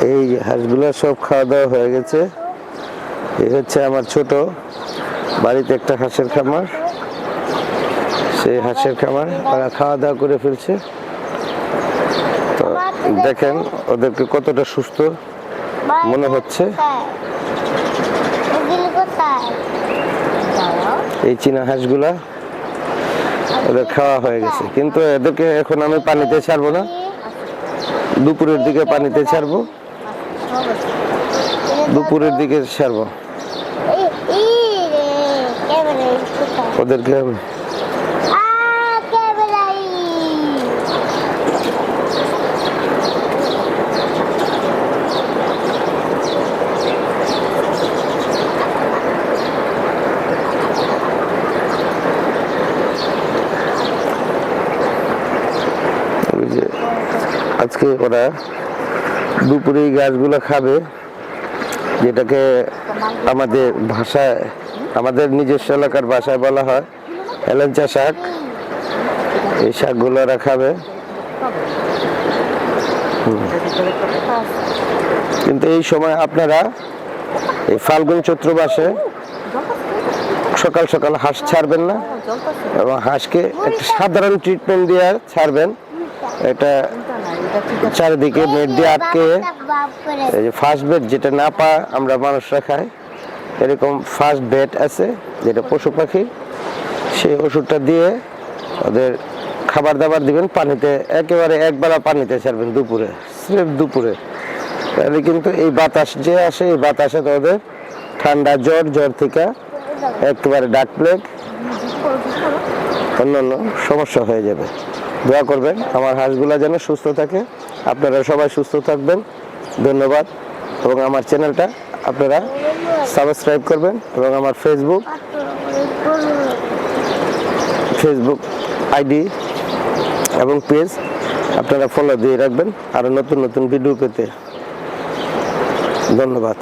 এই হাঁসগুলো সব খাওয়া দাওয়া হয়ে গেছে। এই হচ্ছে আমার ছোট বাড়িতে একটা হাঁসের খামার। সেই হাঁসের খামার ওরা খাওয়া দাওয়া করে ফেলছে। তো দেখেন ওদেরকে কতটা সুস্থ মনে হচ্ছে। এই চীনা হাঁসগুলা ওদের খাওয়া হয়ে গেছে, কিন্তু এদেরকে এখন আমি পানিতে ছাড়বো না, দুপুরের দিকে পানিতে ছাড়বো, দুপুরের দিকে ছাড়বো ওদেরকে। আজকে ওরা দুপুরে এই গাছগুলো খাবে, যেটাকে আমাদের ভাষায়, আমাদের নিজস্ব এলাকার ভাষায় বলা হয় হেলেঞ্চা শাক। এই শাকগুলো ওরা খাবে। কিন্তু এই সময় আপনারা এই ফাল্গুন চৈত্র মাসে সকাল সকাল হাঁস ছাড়বেন না, এবং হাঁসকে একটা সাধারণ ট্রিটমেন্ট দিয়ে ছাড়বেন। এটা চারিদিকে নেট দিয়ে আটকে, এই যে ফার্স্ট বেড যেটা না পা আমরা মানুষরা খাই, এরকম ফার্স্ট বেড আছে যেটা পশু পাখি, সেই ওষুধটা দিয়ে ওদের খাবার দাবার দিবেন। পানিতে একেবারে একবেলা পানিতে ছাড়বেন দুপুরে, স্রেফ দুপুরে। তাহলে কিন্তু এই বাতাস যে আসে, এই বাতাসে তো ওদের ঠান্ডা জ্বর থেকে একেবারে ডাক প্লেগ অন্যান্য সমস্যা হয়ে যাবে। দোয়া করবেন আমার হাঁসগুলা যেন সুস্থ থাকে। আপনারা সবাই সুস্থ থাকবেন। ধন্যবাদ। এবং আমার চ্যানেলটা আপনারা সাবস্ক্রাইব করবেন, এবং আমার ফেসবুক আইডি এবং পেজ আপনারা ফলো দিয়ে রাখবেন আরো নতুন নতুন ভিডিও পেতে। ধন্যবাদ।